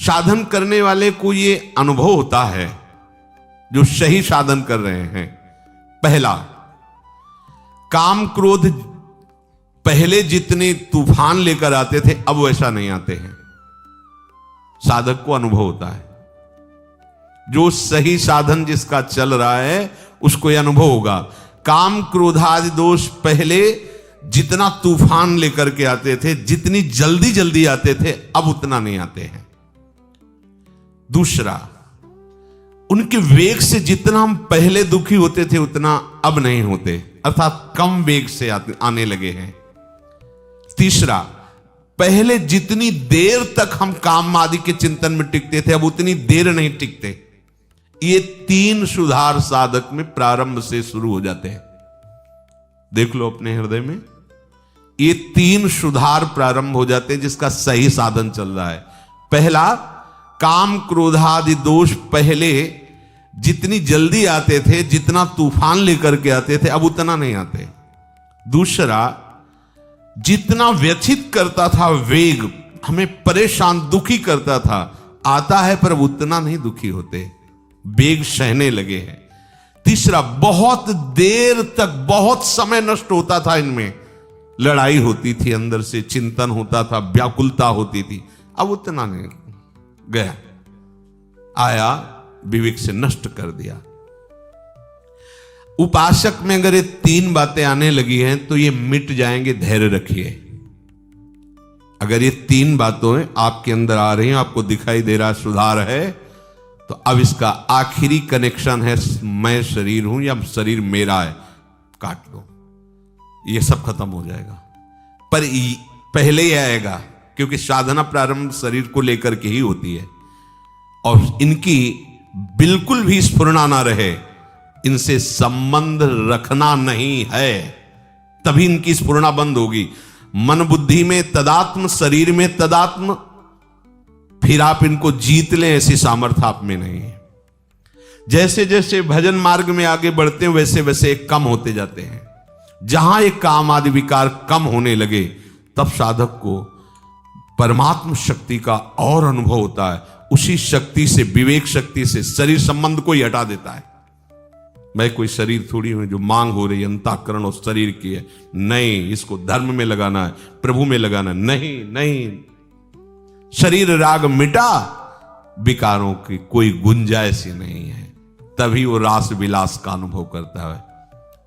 साधन करने वाले को ये अनुभव होता है, जो सही साधन कर रहे हैं। पहला, काम क्रोध पहले जितने तूफान लेकर आते थे अब वैसा नहीं आते हैं। साधक को अनुभव होता है, जो सही साधन जिसका चल रहा है उसको यह अनुभव होगा। काम क्रोधादि दोष पहले जितना तूफान लेकर के आते थे, जितनी जल्दी जल्दी आते थे, अब उतना नहीं आते हैं। दूसरा, उनके वेग से जितना हम पहले दुखी होते थे उतना अब नहीं होते, अर्थात कम वेग से आने लगे हैं। तीसरा, पहले जितनी देर तक हम काम आदि के चिंतन में टिकते थे अब उतनी देर नहीं टिकते। ये तीन सुधार साधक में प्रारंभ से शुरू हो जाते हैं। देख लो अपने हृदय में, ये तीन सुधार प्रारंभ हो जाते हैं जिसका सही साधन चल रहा है। पहला, काम क्रोधादि दोष पहले जितनी जल्दी आते थे, जितना तूफान लेकर के आते थे, अब उतना नहीं आते। दूसरा, जितना व्यथित करता था वेग, हमें परेशान दुखी करता था, आता है पर उतना नहीं दुखी होते, वेग सहने लगे हैं। तीसरा, बहुत देर तक बहुत समय नष्ट होता था, इनमें लड़ाई होती थी, अंदर से चिंतन होता था, व्याकुलता होती थी, अब उतना नहीं, गया आया विवेक से नष्ट कर दिया। उपासक में अगर ये तीन बातें आने लगी हैं तो ये मिट जाएंगे, धैर्य रखिए। अगर ये तीन बातें आपके अंदर आ रही हैं, आपको दिखाई दे रहा सुधार है, तो अब इसका आखिरी कनेक्शन है, मैं शरीर हूं या शरीर मेरा है, काट दो, ये सब खत्म हो जाएगा। पर पहले ही आएगा, क्योंकि साधना प्रारंभ शरीर को लेकर के ही होती है, और इनकी बिल्कुल भी स्फुरना ना रहे, इनसे संबंध रखना नहीं है, तभी इनकी स्फुरना बंद होगी। मन बुद्धि में तदात्म, शरीर में तदात्म, फिर आप इनको जीत लें, ऐसी सामर्थ्य आप में नहीं है। जैसे जैसे भजन मार्ग में आगे बढ़ते हैं वैसे वैसे कम होते जाते हैं। जहां एक काम आदि विकार कम होने लगे तब साधक को परमात्म शक्ति का और अनुभव होता है। उसी शक्ति से, विवेक शक्ति से शरीर संबंध को ही हटा देता है। मैं कोई शरीर थोड़ी हूं जो मांग हो रही है अंतःकरण और शरीर की है, नहीं, इसको धर्म में लगाना है, प्रभु में लगाना है, नहीं नहीं। शरीर राग मिटा, विकारों की कोई गुंजाइश ही नहीं है, तभी वो रास विलास का अनुभव करता है।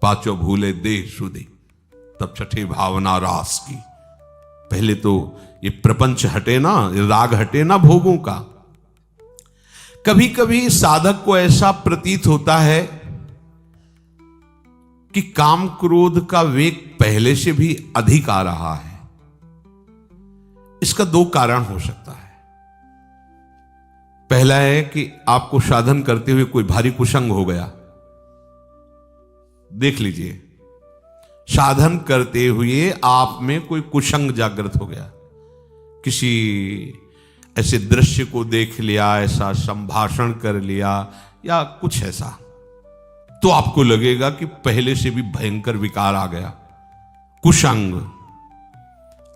पांचों भूले देह शुद्धि, तब छठी भावना रास की। पहले तो ये प्रपंच हटे ना, राग हटे ना भोगों का। कभी कभी साधक को ऐसा प्रतीत होता है कि काम क्रोध का वेग पहले से भी अधिक आ रहा है। इसका दो कारण हो सकता है। पहला है कि आपको साधन करते हुए कोई भारी कुसंग हो गया। देख लीजिए, साधन करते हुए आप में कोई कुसंग जागृत हो गया, किसी ऐसे दृश्य को देख लिया, ऐसा संभाषण कर लिया या कुछ ऐसा, तो आपको लगेगा कि पहले से भी भयंकर विकार आ गया, कुसंग।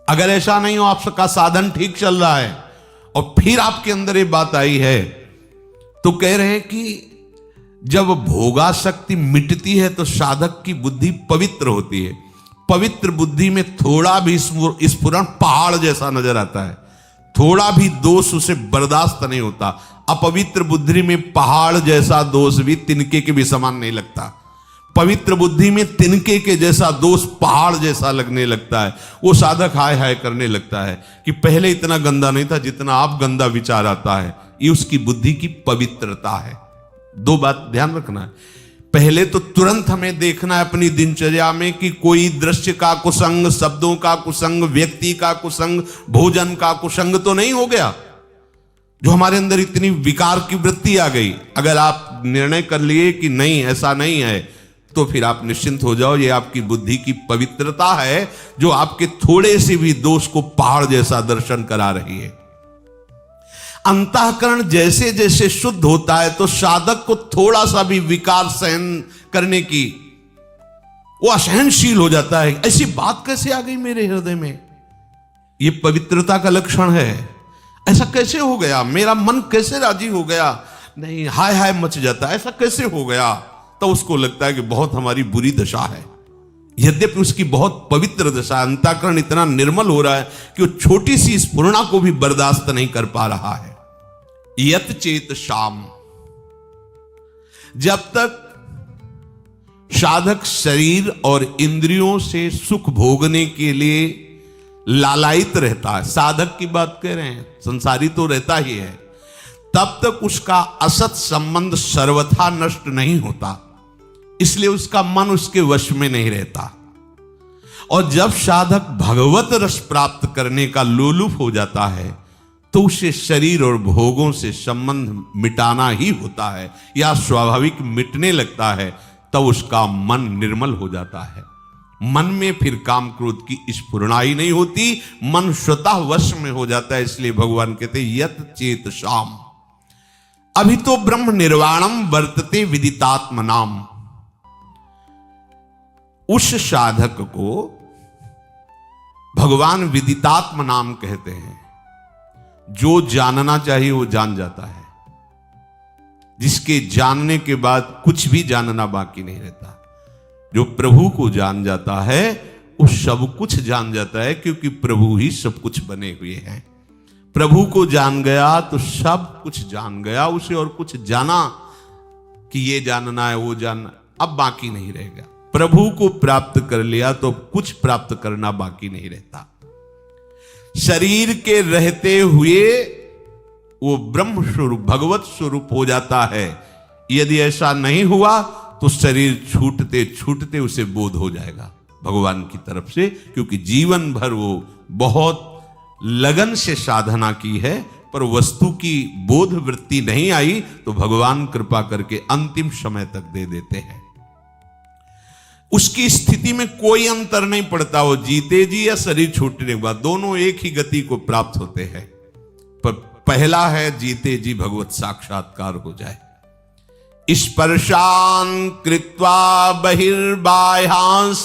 अगर ऐसा नहीं हो, आपका साधन ठीक चल रहा है और फिर आपके अंदर ये बात आई है, तो कह रहे हैं कि जब भोगासक्ति मिटती है तो साधक की बुद्धि पवित्र होती है। पवित्र बुद्धि में थोड़ा भी स्फुरण पहाड़ जैसा नजर आता है, थोड़ा भी दोष उसे बर्दाश्त नहीं होता। अपवित्र बुद्धि में पहाड़ जैसा दोष भी तिनके के भी समान नहीं लगता। पवित्र बुद्धि में तिनके के जैसा दोष पहाड़ जैसा लगने लगता है। वो साधक हाय हाय करने लगता है कि पहले इतना गंदा नहीं था जितना आप गंदा विचार आता है। ये उसकी बुद्धि की पवित्रता है। दो बात ध्यान रखना है। पहले तो तुरंत हमें देखना है अपनी दिनचर्या में कि कोई दृश्य का कुसंग, शब्दों का कुसंग, व्यक्ति का कुसंग, भोजन का कुसंग तो नहीं हो गया जो हमारे अंदर इतनी विकार की वृत्ति आ गई। अगर आप निर्णय कर लिए कि नहीं ऐसा नहीं है, तो फिर आप निश्चिंत हो जाओ, ये आपकी बुद्धि की पवित्रता है जो आपके थोड़े से भी दोष को पहाड़ जैसा दर्शन करा रही है। अंतःकरण जैसे जैसे शुद्ध होता है तो साधक को थोड़ा सा भी विकार सहन करने की वो असहनशील हो जाता है। ऐसी बात कैसे आ गई मेरे हृदय में? ये पवित्रता का लक्षण है। ऐसा कैसे हो गया, मेरा मन कैसे राजी हो गया, नहीं हाय हाय मच जाता है, ऐसा कैसे हो गया। तो उसको लगता है कि बहुत हमारी बुरी दशा है, यद्यपि उसकी बहुत पवित्र दशा, अंतःकरण इतना निर्मल हो रहा है कि वो छोटी सी स्फुरणा को भी बर्दाश्त नहीं कर पा रहा है। यत चेत शाम, जब तक साधक शरीर और इंद्रियों से सुख भोगने के लिए लालायित रहता है, साधक की बात कह रहे हैं, संसारी तो रहता ही है, तब तक उसका असत संबंध सर्वथा नष्ट नहीं होता, इसलिए उसका मन उसके वश में नहीं रहता। और जब साधक भगवत रस प्राप्त करने का लोलुप हो जाता है तो उसे शरीर और भोगों से संबंध मिटाना ही होता है या स्वाभाविक मिटने लगता है, तब उसका मन निर्मल हो जाता है। मन में फिर काम क्रोध की स्फुरणा ही नहीं होती, मन स्वतः वश में हो जाता है। इसलिए भगवान कहते यत चेत शाम, अभी तो ब्रह्म निर्वाणम वर्तते विदितात्मनाम। उस साधक को भगवान विदितात्म नाम कहते हैं, जो जानना चाहिए वो जान जाता है, जिसके जानने के बाद कुछ भी जानना बाकी नहीं रहता। जो प्रभु को जान जाता है वो सब कुछ जान जाता है, क्योंकि प्रभु ही सब कुछ बने हुए हैं। प्रभु को जान गया तो सब कुछ जान गया, उसे और कुछ जाना कि ये जानना है वो जानना अब बाकी नहीं रहेगा। प्रभु को प्राप्त कर लिया तो कुछ प्राप्त करना बाकी नहीं रहता। शरीर के रहते हुए वो ब्रह्म स्वरूप भगवत स्वरूप हो जाता है। यदि ऐसा नहीं हुआ तो शरीर छूटते छूटते उसे बोध हो जाएगा भगवान की तरफ से, क्योंकि जीवन भर वो बहुत लगन से साधना की है, पर वस्तु की बोध वृत्ति नहीं आई तो भगवान कृपा करके अंतिम समय तक दे देते हैं। उसकी स्थिति में कोई अंतर नहीं पड़ता, वो जीते जी या शरीर छूटने के बाद दोनों एक ही गति को प्राप्त होते हैं। पर पहला है जीते जी भगवत साक्षात्कार हो जाए। स्पर्शान कृत्वा बहिर्बाह्यांस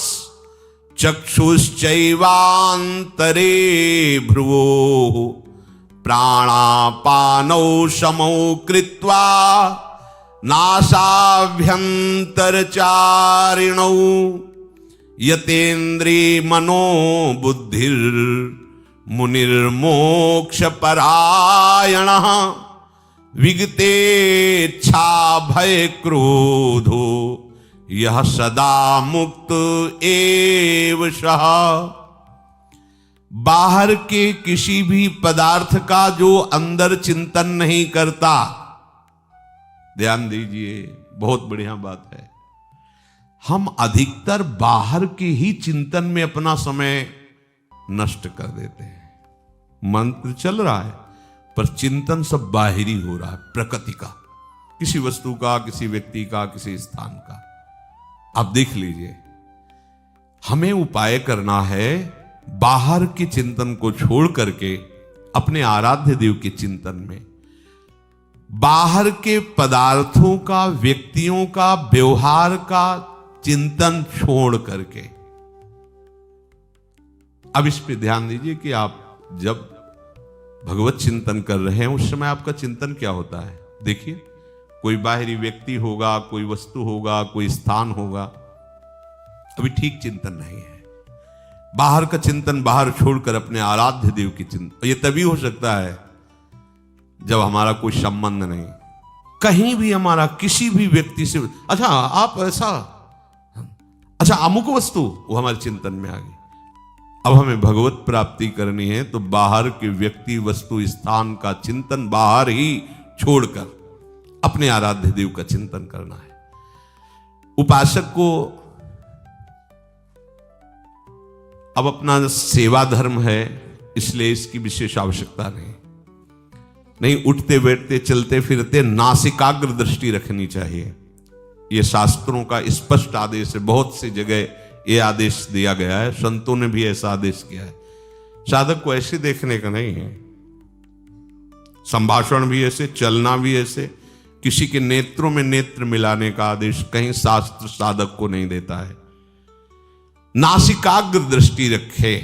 चक्षुश्चैवांतरे भ्रुवो प्राणापानौ समौ कृत्वा नासाभ्यंतरचारिणौ यतेन्द्रिय मनो बुद्धिर मुनिर्मोक्षपरायणः विगतेच्छा भय क्रोधो यह सदा मुक्त एव सः। बाहर के किसी भी पदार्थ का जो अंदर चिंतन नहीं करता, ध्यान दीजिए बहुत बढ़िया बात है। हम अधिकतर बाहर के ही चिंतन में अपना समय नष्ट कर देते हैं। मंत्र चल रहा है पर चिंतन सब बाहरी हो रहा है, प्रकृति का, किसी वस्तु का, किसी व्यक्ति का, किसी स्थान का। आप देख लीजिए, हमें उपाय करना है बाहर के चिंतन को छोड़ करके अपने आराध्य देव के चिंतन में, बाहर के पदार्थों का, व्यक्तियों का, व्यवहार का चिंतन छोड़ करके। अब इस पे ध्यान दीजिए कि आप जब भगवत चिंतन कर रहे हैं उस समय आपका चिंतन क्या होता है। देखिए, कोई बाहरी व्यक्ति होगा, कोई वस्तु होगा, कोई स्थान होगा, अभी ठीक चिंतन नहीं है। बाहर का चिंतन बाहर छोड़कर अपने आराध्य देव की चिंतन, ये तभी हो सकता है जब हमारा कोई संबंध नहीं, कहीं भी हमारा किसी भी व्यक्ति से, अच्छा आप ऐसा, अच्छा अमुक वस्तु, वो हमारे चिंतन में आ गई। अब हमें भगवत प्राप्ति करनी है तो बाहर के व्यक्ति, वस्तु, स्थान का चिंतन बाहर ही छोड़कर अपने आराध्य देव का चिंतन करना है। उपासक को अब अपना सेवा धर्म है, इसलिए इसकी विशेष आवश्यकता नहीं, उठते बैठते चलते फिरते नासिकाग्र दृष्टि रखनी चाहिए। यह शास्त्रों का स्पष्ट आदेश है, बहुत सी जगह यह आदेश दिया गया है, संतों ने भी ऐसा आदेश किया है। साधक को ऐसे देखने का नहीं है, संभाषण भी ऐसे, चलना भी ऐसे, किसी के नेत्रों में नेत्र मिलाने का आदेश कहीं शास्त्र साधक को नहीं देता है। नासिकाग्र दृष्टि रखे,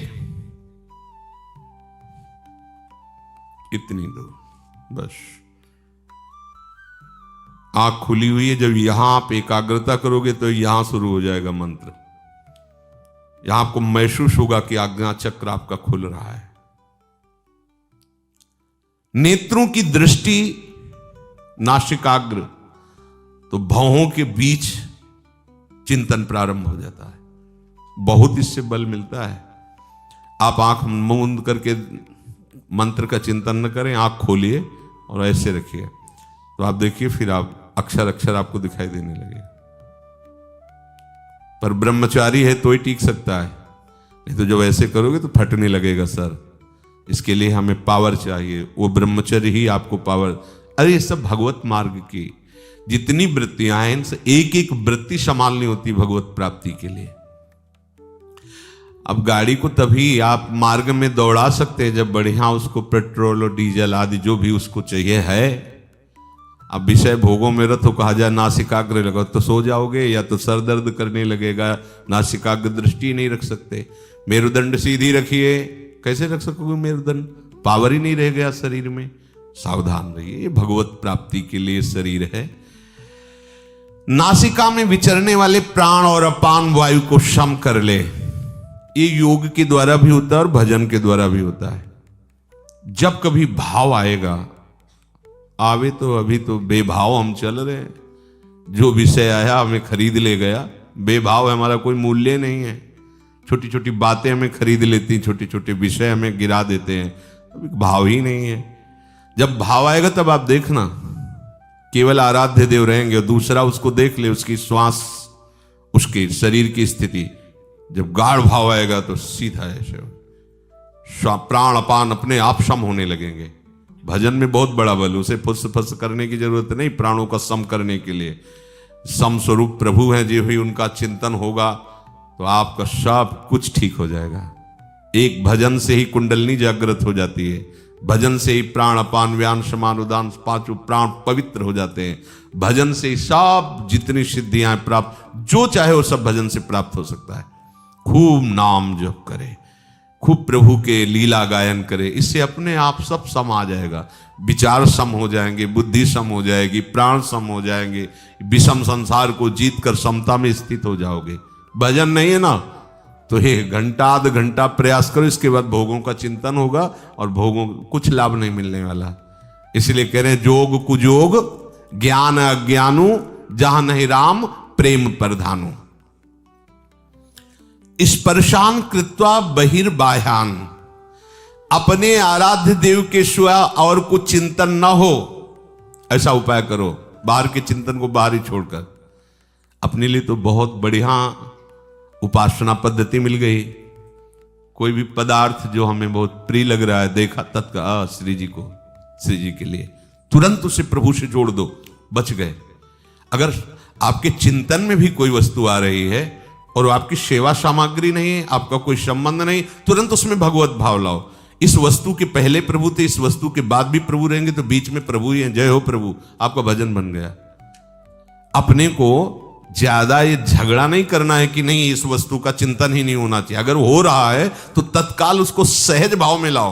इतनी दूर, बस आंख खुली हुई है। जब यहां आप एकाग्रता करोगे तो यहां शुरू हो जाएगा मंत्र। यहां आपको महसूस होगा कि आज्ञा चक्र आपका खुल रहा है। नेत्रों की दृष्टि नासिकाग्र, तो भौहों के बीच चिंतन प्रारंभ हो जाता है। बहुत इससे बल मिलता है। आप आंख मूंद करके मंत्र का चिंतन न करें, आंख खोलिए और ऐसे रखिए, तो आप देखिए फिर आप अक्षर अक्षर आपको दिखाई देने लगे। पर ब्रह्मचारी है तो ही टीक सकता है, नहीं तो जब ऐसे करोगे तो फटने लगेगा सर। इसके लिए हमें पावर चाहिए, वो ब्रह्मचर्य ही आपको पावर। अरे ये सब भगवत मार्ग की जितनी वृत्तियां हैं, इनसे एक एक वृत्ति संभालनी होती भगवत प्राप्ति के लिए। अब गाड़ी को तभी आप मार्ग में दौड़ा सकते हैं जब बढ़िया उसको पेट्रोल और डीजल आदि जो भी उसको चाहिए है। अब विषय भोगों में रत हो, कहा जाए नासिकाग्र लगाओ तो सो जाओगे, या तो सर दर्द करने लगेगा। नासिकाग्र दृष्टि नहीं रख सकते। मेरुदंड सीधी रखिए, कैसे रख सकोगे मेरुदंड? पावर ही नहीं रह गया शरीर में। सावधान रहिए, ये भगवत प्राप्ति के लिए शरीर है। नासिका में विचरने वाले प्राण और अपान वायु को सम कर ले। ये योग के द्वारा भी होता है और भजन के द्वारा भी होता है। जब कभी भाव आएगा, आवे तो अभी तो बेभाव हम चल रहे हैं, जो विषय आया हमें खरीद ले गया। बेभाव हमारा कोई मूल्य नहीं है। छोटी छोटी बातें हमें खरीद लेती, छोटे छोटे विषय हमें गिरा देते हैं, अभी भाव ही नहीं है। जब भाव आएगा तब आप देखना, केवल आराध्य देव रहेंगे और दूसरा उसको देख ले, उसकी श्वास, उसके शरीर की स्थिति। जब गाढ़ भाव आएगा तो सीधा ऐसे प्राण अपान अपने आप सम होने लगेंगे। भजन में बहुत बड़ा बल, उसे फुस फुस करने की जरूरत नहीं। प्राणों का सम करने के लिए सम स्वरूप प्रभु हैं जो ही उनका चिंतन होगा तो आपका सब कुछ ठीक हो जाएगा। एक भजन से ही कुंडलनी जागृत हो जाती है। भजन से ही प्राण अपान व्यान समान उदान पांचों प्राण पवित्र हो जाते हैं। भजन से ही सब जितनी सिद्धियां प्राप्त, जो चाहे वो सब भजन से प्राप्त हो सकता है। खूब नाम जप करे, खूब प्रभु के लीला गायन करे, इससे अपने आप सब सम आ जाएगा। विचार सम हो जाएंगे, बुद्धि सम हो जाएगी, प्राण सम हो जाएंगे। विषम संसार को जीत कर समता में स्थित हो जाओगे। भजन नहीं है ना, तो ये घंटा आध घंटा प्रयास करो, इसके बाद भोगों का चिंतन होगा और भोगों कुछ लाभ नहीं मिलने वाला। इसलिए कह रहे हैं जोग कुजोग ज्ञान अज्ञानु जहां नहीं राम प्रेम प्रधानु। स्पर्शान कृत्वा बहिर्बाह्यान, अपने आराध्य देव के सिवा और कुछ चिंतन न हो, ऐसा उपाय करो। बाहर के चिंतन को बाहर ही छोड़कर अपने लिए तो बहुत बढ़िया उपासना पद्धति मिल गई। कोई भी पदार्थ जो हमें बहुत प्रिय लग रहा है, देखा तत्काल श्री जी को, श्री जी के लिए तुरंत उसे प्रभु से जोड़ दो, बच गए। अगर आपके चिंतन में भी कोई वस्तु आ रही है और आपकी सेवा सामग्री नहीं है, आपका कोई संबंध नहीं, तुरंत उसमें भगवत भाव लाओ। इस वस्तु के पहले प्रभु थे, इस वस्तु के बाद भी प्रभु रहेंगे, तो बीच में प्रभु ही है। जय हो प्रभु, आपका भजन बन गया। अपने को ज्यादा ये झगड़ा नहीं करना है कि नहीं इस वस्तु का चिंतन ही नहीं होना चाहिए। अगर हो रहा है तो तत्काल उसको सहज भाव में लाओ।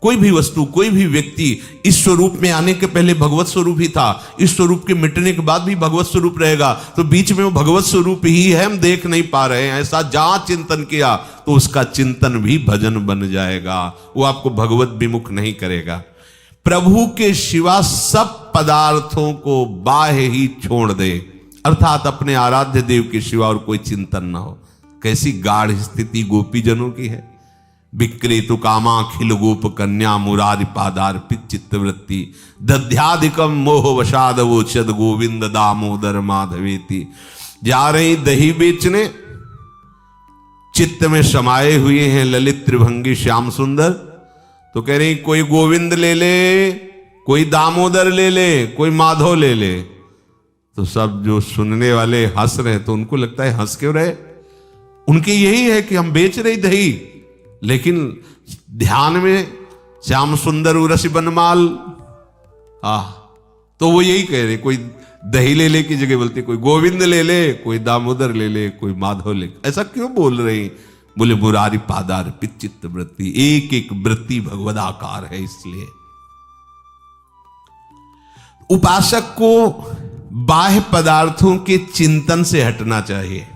कोई भी वस्तु, कोई भी व्यक्ति इस स्वरूप में आने के पहले भगवत स्वरूप ही था, इस स्वरूप के मिटने के बाद भी भगवत स्वरूप रहेगा, तो बीच में वो भगवत स्वरूप ही है, हम देख नहीं पा रहे हैं। ऐसा जहां चिंतन किया तो उसका चिंतन भी भजन बन जाएगा, वो आपको भगवत विमुख नहीं करेगा। प्रभु के सिवा सब पदार्थों को बाह्य ही छोड़ दे, अर्थात अपने आराध्य देव के सिवा और कोई चिंतन ना हो। कैसी गाढ़ स्थिति गोपी जनों की है। विक्रेतु कामा खिल गोप कन्या मुरारी पादार्पित चित्तवृत्ति दध्याधिकम मोह वशाद वोचद गोविंद दामोदर माधवेति। जा रही दही बेचने, चित्त में समाये हुए हैं ललित त्रिभंगी श्याम सुंदर, तो कह रही कोई गोविंद ले ले, कोई दामोदर ले ले, कोई माधव ले ले। तो सब जो सुनने वाले हंस रहे, तो उनको लगता है हंस क्यों रहे, उनकी यही है कि हम बेच रही दही, लेकिन ध्यान में श्याम सुंदर उरसी बनमाल। तो वो यही कह रहे, कोई दही ले ले की जगह बोलते कोई गोविंद ले ले, कोई दामोदर ले ले, कोई माधव ले। ऐसा क्यों बोल रही? बोले मुरारी पादार्पित चित्त वृत्ति, एक एक वृत्ति भगवदाकार है, इसलिए उपासक को बाह्य पदार्थों के चिंतन से हटना चाहिए।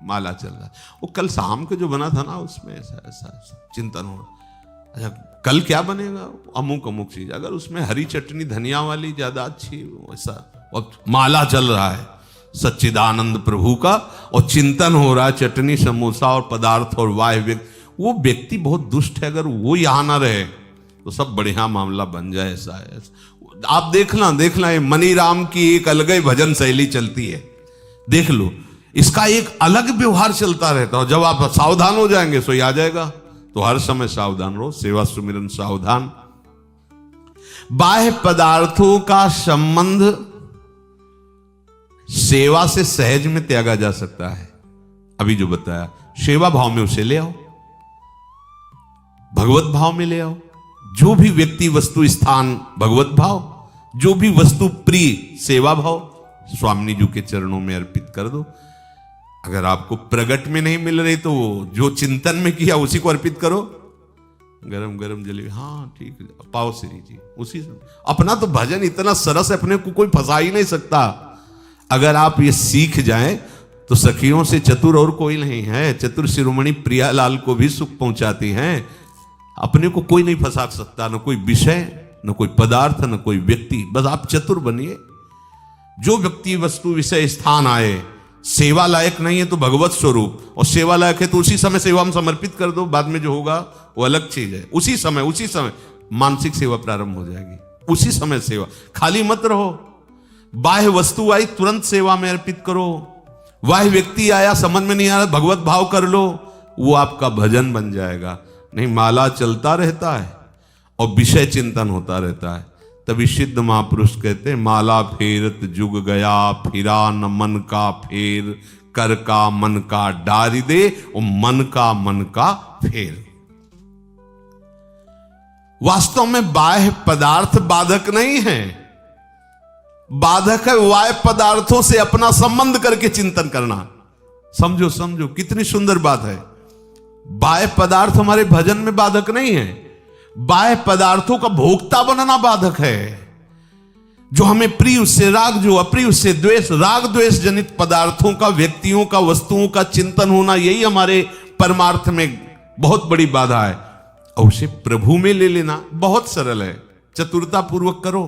माला चल रहा है, वो कल शाम को जो बना था ना, उसमें ऐसा चिंतन हो, अच्छा कल क्या बनेगा, अमुक अमुक चीज, अगर उसमें हरी चटनी धनिया वाली ज्यादा अच्छी, वैसा। और माला चल रहा है सच्चिदानंद प्रभु का, और चिंतन हो रहा है चटनी समोसा और पदार्थ और वाह्य, वो व्यक्ति बहुत दुष्ट है। अगर वो यहां ना रहे तो सब बढ़िया मामला बन जाए। ऐसा है, आप देखना ये मनीराम की एक अलग ही भजन शैली चलती है, देख लो, इसका एक अलग व्यवहार चलता रहता है। जब आप सावधान हो जाएंगे सो आ जाएगा। तो हर समय सावधान रहो, सेवा सुमिरन सावधान। बाह्य पदार्थों का संबंध सेवा से सहज में त्यागा जा सकता है। अभी जो बताया, सेवा भाव में उसे ले आओ, भगवत भाव में ले आओ। जो भी व्यक्ति वस्तु स्थान भगवत भाव, जो भी वस्तु प्रिय सेवा भाव, स्वामी जी के चरणों में अर्पित कर दो। अगर आपको प्रगट में नहीं मिल रही तो जो चिंतन में किया उसी को अर्पित करो। गरम गरम जलेबी, हाँ ठीक है, पाओ श्री जी, उसी से। अपना तो भजन इतना सरस है, अपने को कोई फंसा ही नहीं सकता। अगर आप ये सीख जाएं तो सखियों से चतुर और कोई नहीं है। चतुर शिरोमणि प्रियालाल को भी सुख पहुंचाती हैं। अपने को कोई नहीं फंसा सकता, न कोई विषय, न कोई पदार्थ, न कोई व्यक्ति। बस आप चतुर बनिए। जो व्यक्ति वस्तु विषय स्थान आए, सेवा लायक नहीं है तो भगवत स्वरूप, और सेवा लायक है तो उसी समय सेवा में समर्पित कर दो। बाद में जो होगा वो अलग चीज है। उसी समय मानसिक सेवा प्रारंभ हो जाएगी। उसी समय सेवा, खाली मत रहो। बाह्य वस्तु आई तुरंत सेवा में अर्पित करो। बाह्य व्यक्ति आया समझ में नहीं आ रहा, भगवत भाव कर लो, वो आपका भजन बन जाएगा। नहीं, माला चलता रहता है और विषय चिंतन होता रहता है। तभी सिद्ध महापुरुष कहते हैं, माला फेरत जुग गया, फिरा न मन का फेर, कर का मन का डारी दे, और मन का फेर। वास्तव में बाह्य पदार्थ बाधक नहीं है, बाधक है बाह्य पदार्थों से अपना संबंध करके चिंतन करना। समझो कितनी सुंदर बात है। बाह्य पदार्थ हमारे भजन में बाधक नहीं है, बाह्य पदार्थों का भोक्ता बनना बाधक है। जो हमें प्रिय उससे राग, जो अप्रिय उससे द्वेष। राग द्वेष जनित पदार्थों का, व्यक्तियों का, वस्तुओं का चिंतन होना, यही हमारे परमार्थ में बहुत बड़ी बाधा है। और उसे प्रभु में ले लेना बहुत सरल है। चतुरता पूर्वक करो।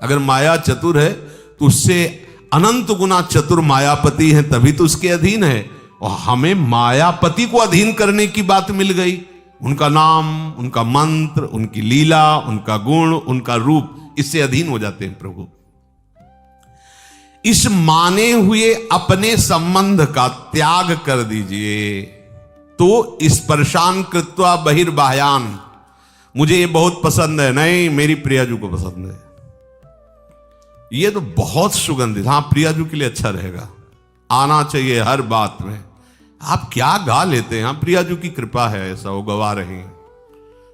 अगर माया चतुर है तो उससे अनंत गुना चतुर मायापति है, तभी तो उसके अधीन है। और हमें मायापति को अधीन करने की बात मिल गई। उनका नाम, उनका मंत्र, उनकी लीला, उनका गुण, उनका रूप, इससे अधीन हो जाते हैं प्रभु। इस माने हुए अपने संबंध का त्याग कर दीजिए। तो स्पर्शान कृत्वा बहिर्बाह्यान, मुझे ये बहुत पसंद है, नहीं मेरी प्रियाजू को पसंद है, ये तो बहुत सुगंधित, हाँ प्रियाजू के लिए अच्छा रहेगा, आना चाहिए हर बात में। आप क्या गा लेते हैं, हाँ प्रियाजू की कृपा है, ऐसा वो गवा रहे हैं।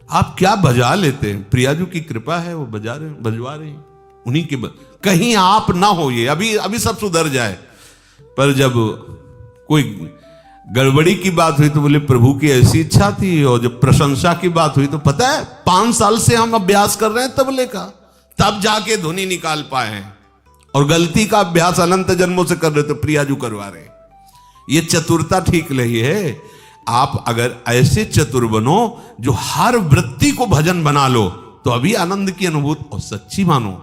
आप क्या बजा लेते हैं, प्रियाजू की कृपा है, वो बजवा रहे हैं उन्हीं के कहीं आप ना हो। ये अभी सब सुधर जाए, पर जब कोई गड़बड़ी की बात हुई तो बोले प्रभु की ऐसी इच्छा थी। और जब प्रशंसा की बात हुई तो पता है 5 साल से हम अभ्यास कर रहे हैं तबले का, तब जाके धुनी निकाल पाए हैं। और गलती का अभ्यास अनंत जन्मों से कर रहे तो प्रियाजू करवा रहे। ये चतुरता ठीक नहीं है। आप अगर ऐसे चतुर बनो जो हर वृत्ति को भजन बना लो, तो अभी आनंद की अनुभूति और सच्ची मानो।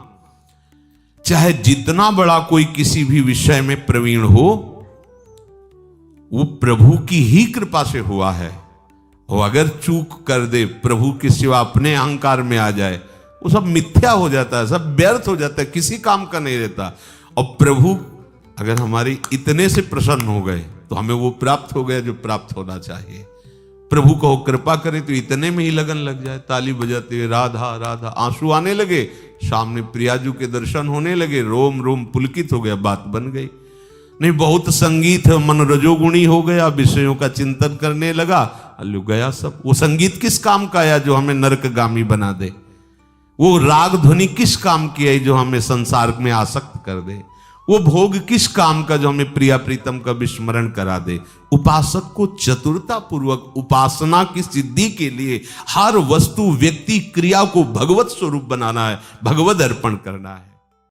चाहे जितना बड़ा कोई किसी भी विषय में प्रवीण हो, वो प्रभु की ही कृपा से हुआ है। और अगर चूक कर दे, प्रभु के सिवा अपने अहंकार में आ जाए, वो सब मिथ्या हो जाता है, सब व्यर्थ हो जाता है, किसी काम का नहीं रहता। और प्रभु अगर हमारी इतने से प्रसन्न हो गए तो हमें वो प्राप्त हो गया जो प्राप्त होना चाहिए। प्रभु को कृपा करे तो इतने में ही लगन लग जाए, ताली बजाते हुए राधा राधा, आंसू आने लगे, सामने प्रियाजू के दर्शन होने लगे, रोम रोम पुलकित हो गया, बात बन गई। नहीं बहुत संगीत है, मन रजोगुणी हो गया, विषयों का चिंतन करने लगा, अल्लू गया सब। वो संगीत किस काम का आया जो हमें नरकगामी बना दे? वो राग ध्वनि किस काम की आई जो हमें संसार में आसक्त कर दे? वो भोग किस काम का जो हमें प्रिया प्रीतम का विस्मरण करा दे? उपासक को चतुरता पूर्वक उपासना की सिद्धि के लिए हर वस्तु, व्यक्ति, क्रिया को भगवत स्वरूप बनाना है, भगवत अर्पण करना है।